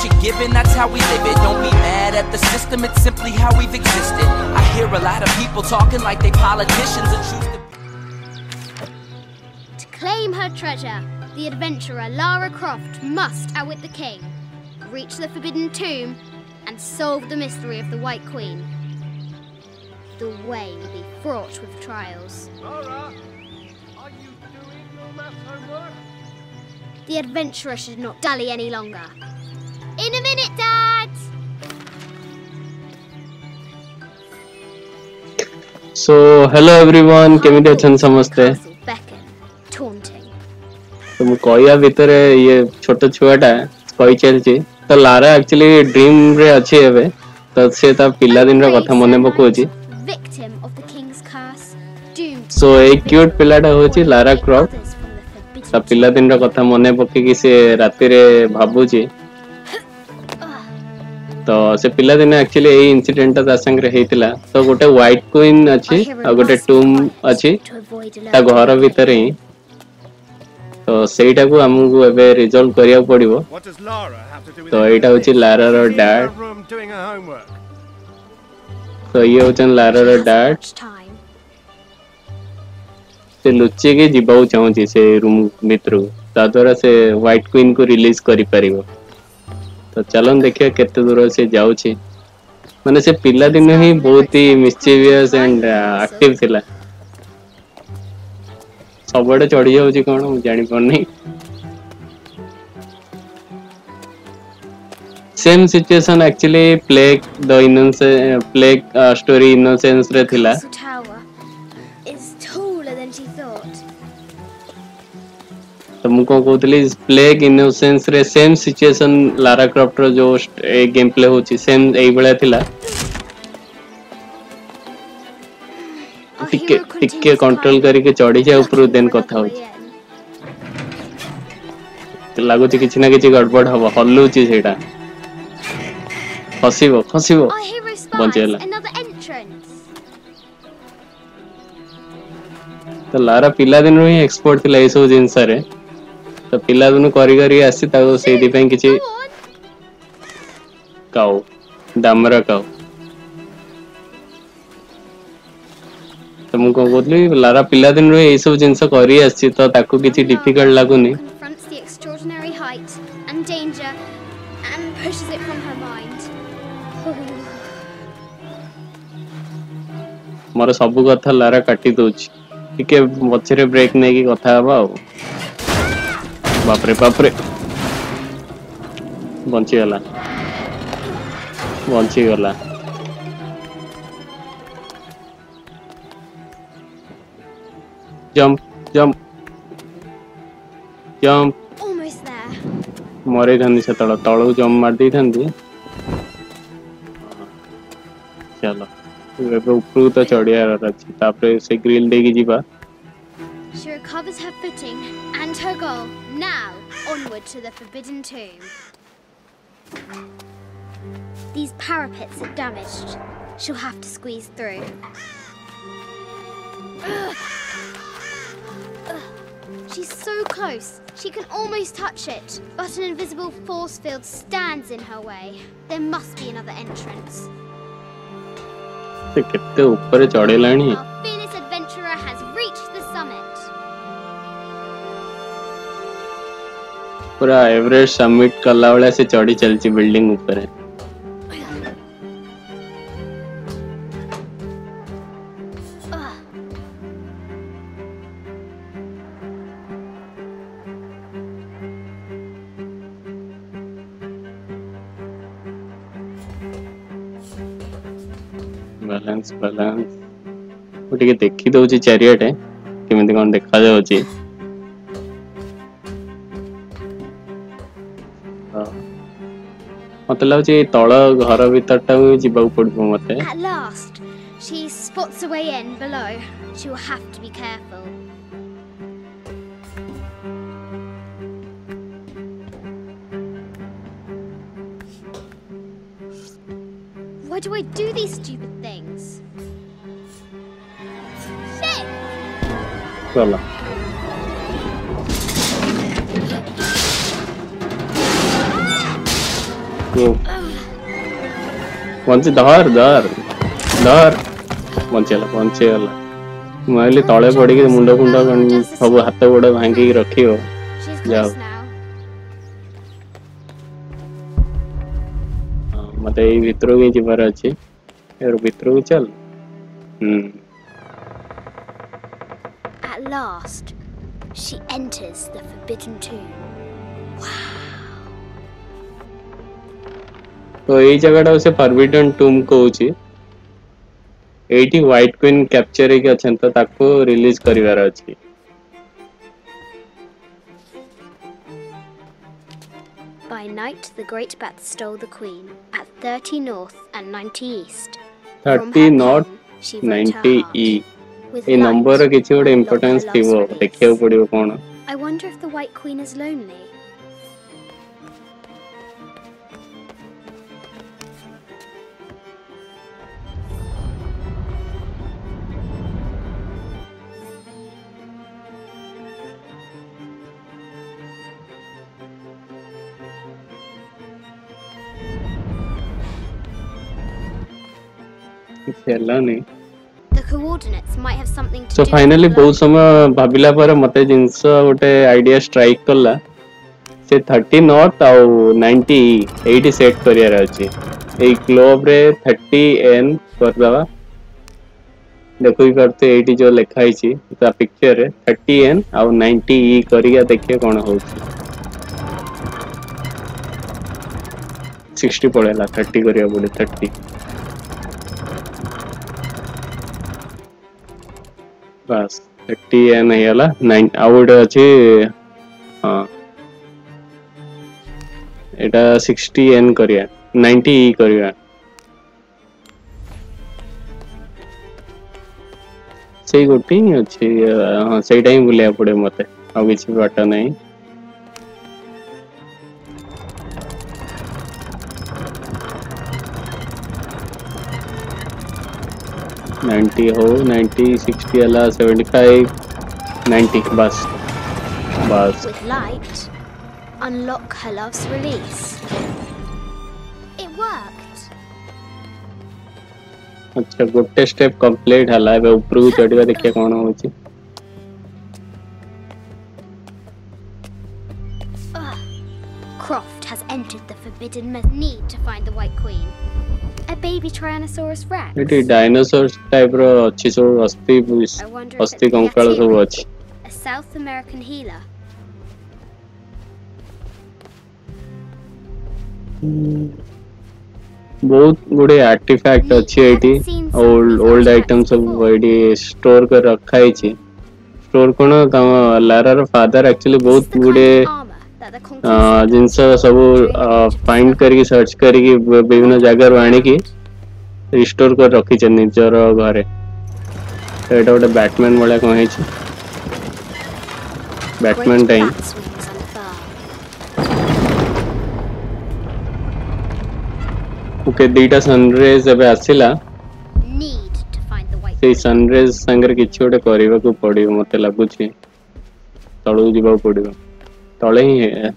what you're given, that's how we live it. Don't be mad at the system, it's simply how we've existed. I hear a lot of people talking like they politicians and choose to claim her treasure, the adventurer Lara Croft must outwit the king, reach the Forbidden Tomb, and solve the mystery of the White Queen. The way will be fraught with trials. Lara, are you doing your math homework? The adventurer should not dally any longer. In a minute, Dad! So, hello everyone, केमिति अछन समस्ते? Taunting. तो मु कहिया भितरे ये छोट छुआटा कहि चलछि तो लारा एक्चुअली ड्रीम रे अछि एबे तो से ता पिल्ला दिन रो कथा मने पकोछि सो ए क्यूट पिल्लाटा होछि लारा क्रॉफ्ट ता पिल्ला दिन रो कथा मने पके कि से राति रे भाबुछि तो से पिल्ला दिन एक्चुअली ए इंसिडेंट ता संग रे हेतिला तो गोटे व्हाइट क्वीन अछि आ गोटे टूम अछि ता घर भितरे ही तो सेटा को हमहु एबे रिजॉल्व करिया पड़िबो तो एटा होछि लारा रो डैड तो ये होचन लारा रो डैड से लुच्चे के जीवाऊ चाहूची से रूम मित्र ता द्वारा से व्हाइट क्वीन को रिलीज करि परिबो तो चलन देखिए केते दूर से जाउची माने से पिल्ला दिन ही बहुत ही मिस्चीवियस एंड एक्टिव थिला सबडे चढ़ी जाउची कोन मु जानि पड़नी same situation actually plague the innocence plague story innocence रे थिला तो मुको कहतली प्लेग इनोसेंस रे सेम सिचुएशन लारा क्रॉफ्ट रो जो ए गेम प्ले होची सेम एई बळा थिला टिके कंट्रोल करके चढ़ी जाए ऊपर देन कथा होची तो लागुची किछि ना किछि गड़बड़ हबो हल्लुची सेटा खसिबो खसिबो बंचेला तो लारा पिला दिन ही एक्सपर्ट थिला ए सब जिंस रे तो पिला दिन करी करी आसी ताको सेदी पे किछि काउ दामरा काउ तो मु को बोलली लारा पिला दिन रे ए सब जिंस करी आसी तो ताको किछि डिफिकल्ट लागुनी मोर सब कथा लारा काटी दोछि टिके मछरे ब्रेक नै की कथा हबा बाप रे बंची गला जंप जंप जंप मरे थांदी से तळो जंप मार दी थांदी चलो एबे ऊपर तो चढ़िया अछि तापरे से ग्रिल देगी जीवा She recovers her footing and her goal. Now, onward to the Forbidden Tomb. These parapets are damaged. She'll have to squeeze through. She's so close. She can almost touch it. But an invisible force field stands in her way. There must be another entrance. से कितने ऊपर चढ़े लानी Our fearless adventurer has reached the summit. पूरा Everest summit कला वाला से चढ़ी चलची बिल्डिंग ऊपर है बैलेंस बैलेंस उठे देखी दउची चारियाटे केमिति कोन देखा जाउची मतलब जे तळ घर भीतरटा जीवा पड़बो मते At last, she spots a way in below. She will have to be careful. Why do I do these stupid things? Shit! चलो वो बंची धर धर धर बंचेगला माइली तले पड़ी के मुंड फुंड सब हाथ गोड़ भांगी रखियो She's जाओ close now. मते ई भितर के जीवार अछि और भितर को चल At last, she enters the Forbidden Tomb. तो এই জায়গাটা হচ্ছে ফরবিডন টুম কହୁची এইটি হোয়াইট কুইন ক্যাপচার ହେଇକି ଅଛନ୍ତି ତ ତାକୁ ରିଲିଜ କରିବାର ଅଛି By night, the Great Bat stole the Queen at 30 North and 90 East. 30 not 90 ई এই नंबर କିଛି ଗୋଟେ इंपोर्टेंस थिबो देखियो पड़ियो कोन I wonder if the White Queen is lonely. खेला नहीं The coordinates might have something to so do finally with बहुत समय भाबिला पर मते जिंस गोटे आइडिया स्ट्राइक करला से 30 नॉट आउ 90 80 सेट करियार अछि ए ग्लोब रे 30 एन कर दवा देखो ही करते 80 जो लिखा है छी ता पिक्चर रे 30 एन आउ 90 ई करिया देखिए कोन होछि 60 पड़ेला 30 करिया बोले 30 बस 30 एन हैला 9 आउट अछि हां एटा 60 एन करिया 90 ई करिया सेही गोटी अछि हां सेही टाइम बुलिया पड़े मते आ किछि बाटा नै नाइन्टी हो 90 60 अला 75 90 बस बस With light, unlock her love's release. It worked. अच्छा गोटे स्टेप कंप्लीट हला बे ऊपर को चढ़िबा देखिए कोन होची Croft has entered the Forbidden Need to find the White Queen. A baby Tyrannosaurus Rex. एटी डायनासोर टाइप रो अछि सो अस्थि I wonder if अस्थि it's कंकाल सब Beatrice, अछि a South American healer. बहुत गुडे आर्टिफैक्ट अछि एटी ओल्ड आइटम सब एटी स्टोर कर रखा है छी स्टोर कोन लारा रो फादर एक्चुअली This is बहुत the kind गुडे of armor that the Conquistadors जिनस सब फाइंड करके सर्च करके विभिन्न जगह आनी की रिस्टोर कर रखी छ निजर घरे तो एटा गोटे बैटमैन वाला कोन है छी Batman great time bat wings unfurl. Okay दीटा सनराइज एबे आसिला Need to find the White से सनराइज संगर किछि गोटे करबा को पड़ियो मते लागु छी तळु जीवा पड़ियो तळे ही है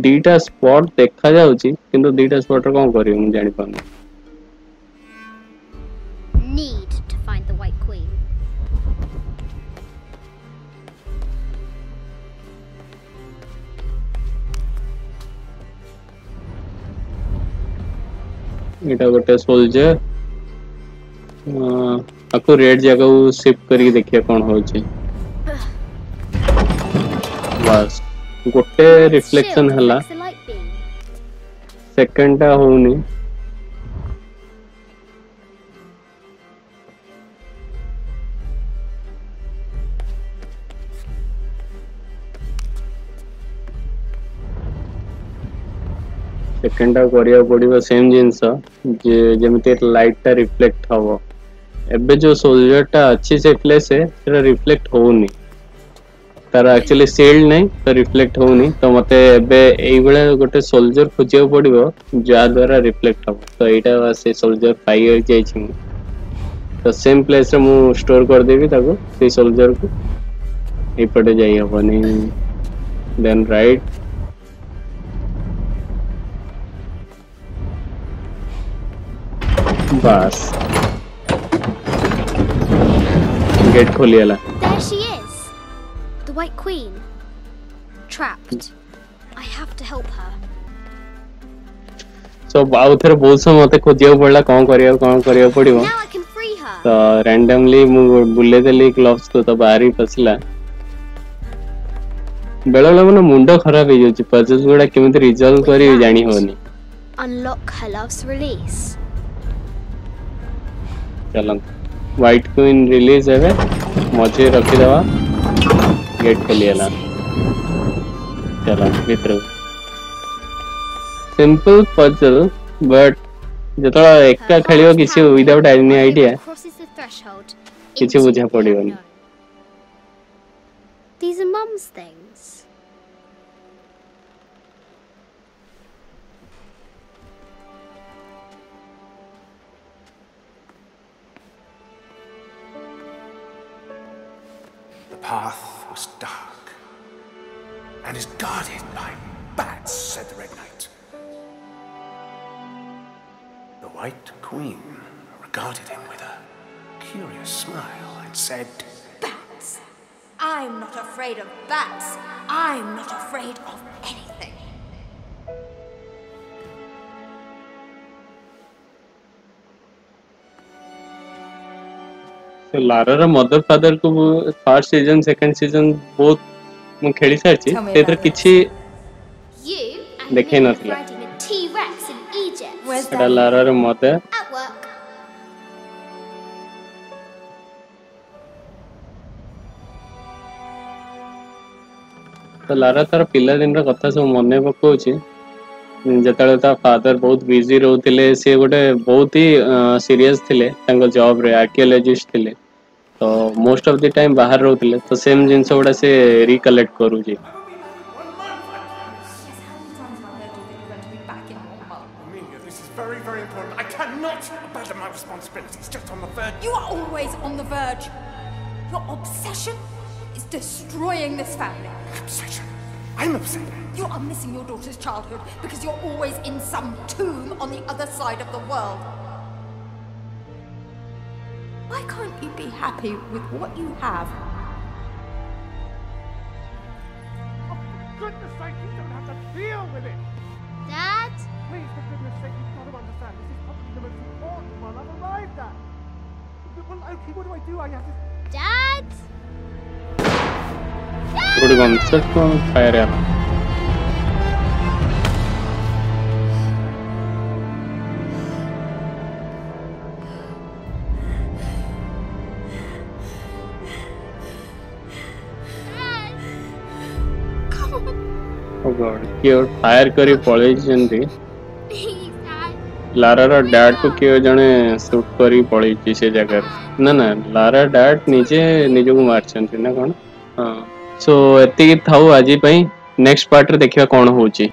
दीटा स्पॉट देखा जाउ छी किंतु दीटा स्पॉट रे कोन करियो हम जानि पानु Need to find the White Queen. एटा गोटे सोल्जर आको रेड जगह को शिफ्ट करके देखिए कौन होची बस गोटे रिफ्लेक्शन Shield हला reflects the light beam. Second टा होनी सेकंड टा करिया पड़िबो सेम जिंस जे जेमते लाइट टा रिफ्लेक्ट हबो एबे जो सोल्जर टा अच्छी से प्लेस है सेटा रिफ्लेक्ट होउनी तार एक्चुअली शील्ड नहीं तो रिफ्लेक्ट होउनी तो मते एबे एई बेले गोटे सोल्जर खोजियो पड़िबो जा द्वारा रिफ्लेक्ट हबो तो एटा से सोल्जर पाई जाई छी तो सेम प्लेस रे मु स्टोर कर देबी ताको से सोल्जर को ए पटे जाई हबनी देन राइट बस gate खोलियला There she is. The White Queen. Trapped. I have to help her. सो आउ थरे बहुत समय मते खोजिया पड़ला कोन करिया पड़िबो Now I can free her. तो रैंडमली मु बुले देली ग्लोव्स को तो बाहरी पसला बेला बेला मन मुंडो खराब हो जाउची पजल्स गुडा केमिति रिजॉल्व करी जानी होनी Unlock her love's release. चलन व्हाइट क्वीन रिलीज हेबे मजे रखि दवा गेट खोलियला चलन भीतर सिंपल पजल बट जतला एका खेलियो किसी without any idea Crosses the threshold. किसी बुझा पड़िबनी These are Mum's things. The path was dark and is guarded by bats, said the Red Knight. The White Queen regarded him with a curious smile and said, Bats! I'm not afraid of bats. I'm not afraid of anything. तो Lara रा mother father को first season second season बहुत मु खेली सारची तेतर किछि You and देखे me नथिला riding a T-Rex in Egypt. Where's Etah Lara रा मदर At work. तो लारा तार पिला दिन रा कथा सब मने पकोची जतले ता फादर बहुत बिजी रहउतिले से गोटे बहुत ही सीरियस थिले तांको जॉब रे आर्कियोलॉजिस्ट थिले तो मोस्ट ऑफ द टाइम बाहर रहउतिले तो सेम जिंस गुडा से रिकलेक्ट करूची Amelia, this is very, very important. I cannot abandon my responsibilities just on the verge. You are always on the verge. Your obsession is destroying this family. Obsession. I'm upset. You are missing your daughter's childhood because you're always in some tomb on the other side of the world. Why can't you be happy with what you have? Oh, for goodness sake, you don't have to deal with it. Dad? Please, for goodness sake, you've got to understand. This is probably the most important one I've arrived at. Well, okay, what do? I have to... Dad? Good concept को fire यार Come on. O God क्यों fire करी पळे जंदी Please, Dad. Lara रा dad को क्यों जने शूट करी पळे से जगह ना ना लारा डैड नीचे निजो को मारछंती ना कोन हां सो एति थाउ आजी पई नेक्स्ट पार्ट रे देखिबा कोन होची